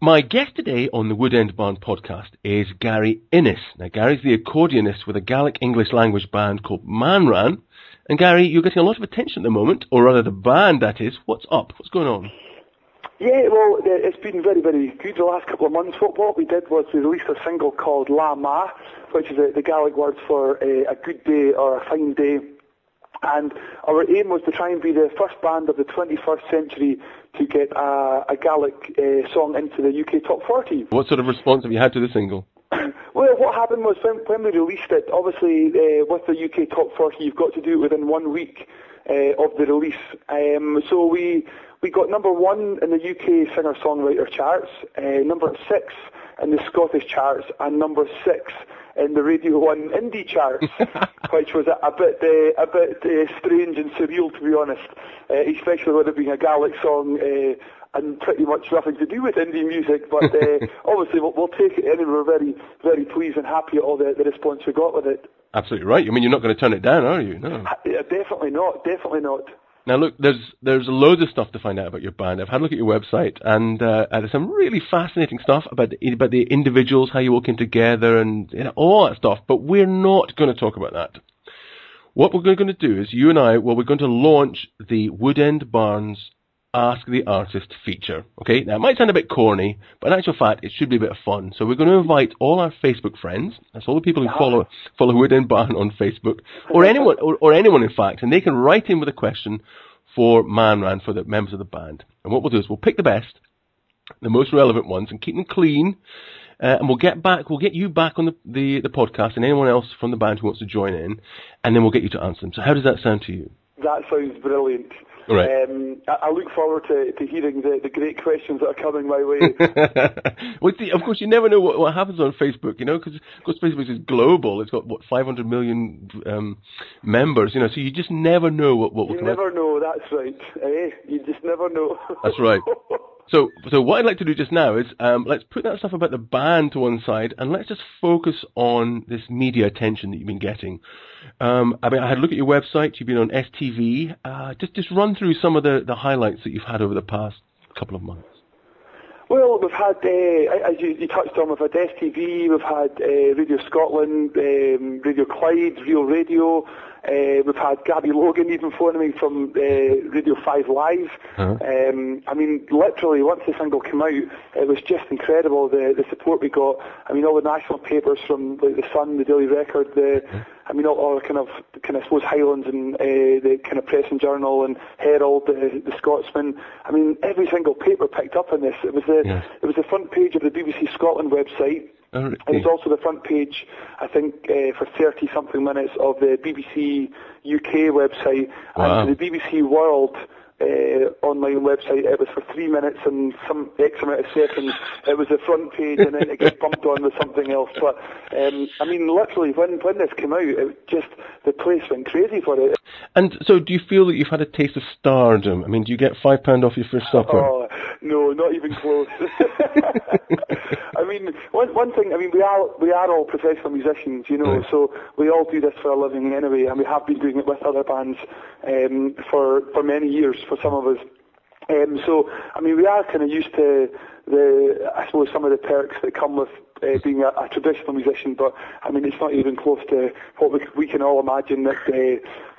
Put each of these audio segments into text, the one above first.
My guest today on the Woodend Barn podcast is Gary Innes. Now, Gary's the accordionist with a Gaelic English language band called Manran. And Gary, you're getting a lot of attention at the moment, or rather the band, that is. What's up? What's going on? Yeah, well, it's been very, very good the last couple of months. What we did was we released a single called La Ma, which is the Gaelic words for a good day or a fine day. And our aim was to try and be the first band of the 21st century to get a Gaelic song into the UK Top 40. What sort of response have you had to the single? Well, what happened was when we released it, obviously with the UK Top 40, you've got to do it within 1 week of the release. So we got number 1 in the UK singer-songwriter charts, number 6 in the Scottish charts, and number 6 in the Radio 1 indie charts, which was a bit strange and surreal, to be honest, especially with it being a Gaelic song and pretty much nothing to do with indie music. But obviously we'll take it in, and we're very, very pleased and happy at all the response we got with it. Absolutely right. I mean, you're not going to turn it down, are you? No. Definitely not. Definitely not. Now, look, there's loads of stuff to find out about your band. I've had a look at your website, and there's some really fascinating stuff about the individuals, how you all came together, and all that stuff. But we're not going to talk about that. What we're going to do is we're going to launch the Woodend Barn's Ask the Artist feature. Okay, now it might sound a bit corny, but in actual fact, it should be a bit of fun. So we're going to invite all our Facebook friends. That's all the people who follow Woodend Barn on Facebook, or anyone in fact, and they can write in with a question for Manran, for the members of the band. And what we'll do is we'll pick the best, the most relevant ones, and keep them clean. And we'll get you back on the podcast, and anyone else from the band who wants to join in, and then we'll get you to answer them. So how does that sound to you? That sounds brilliant. Right. I look forward to hearing the great questions that are coming my way. Well, see, of course, you never know what happens on Facebook, because Facebook is global. It's got, 500 million members, so you just never know what will come out. You never know, that's right. You just never know. That's right. So what I'd like to do just now is let's put that stuff about the band to one side, and let's just focus on this media attention that you've been getting. I had a look at your website. You've been on STV. Just run through some of the highlights that you've had over the past couple of months. Well, we've had, as you touched on, we've had STV, we've had Radio Scotland, Radio Clyde, Real Radio. We've had Gabby Logan even phoning me from Radio 5 Live. Literally, once the single came out, it was just incredible, the support we got. All the national papers from the Sun, the Daily Record, all kind of I suppose Highlands and the kind of Press and Journal and Herald, the Scotsman. Every single paper picked up on this. It was the front page of the BBC Scotland website. It was also the front page, I think, for 30-something minutes of the BBC UK website. Wow. And for the BBC World online website, it was for 3 minutes and some X amount of seconds. It was the front page, and then it gets bumped on with something else. But, literally, when this came out, the place went crazy for it. And so do you feel that you've had a taste of stardom? Do you get £5 off your first supper? Oh, no, not even close. One thing, we are all professional musicians, right. So we all do this for a living anyway, and we have been doing it with other bands for many years, for some of us. We are kind of used to some of the perks that come with being a traditional musician, but it's not even close to what we can all imagine that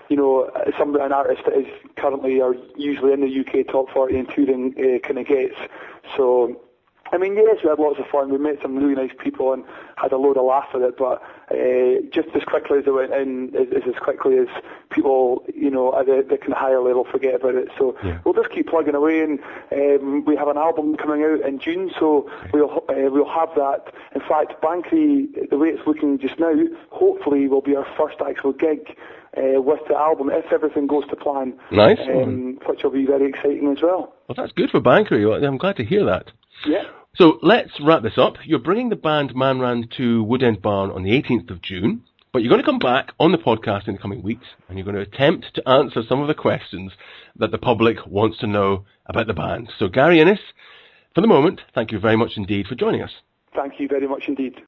an artist that is currently or usually in the UK Top 40 and touring kind of gets. So, yes, we had lots of fun. We met some really nice people and had a load of laughs with it, but just as quickly as it went in, as quickly as people, at the kind of higher level forget about it. So we'll just keep plugging away, and we have an album coming out in June, so we'll have that. In fact, Bankery, the way it's looking just now, hopefully will be our first actual gig with the album, if everything goes to plan. Nice. Which will be very exciting as well. Well, that's good for Bankery. I'm glad to hear that. Yeah. So let's wrap this up. You're bringing the band Manran to Woodend Barn on the 18th of June, but you're going to come back on the podcast in the coming weeks, and you're going to attempt to answer some of the questions that the public wants to know about the band. So Gary Innes, for the moment, thank you very much indeed for joining us. Thank you very much indeed.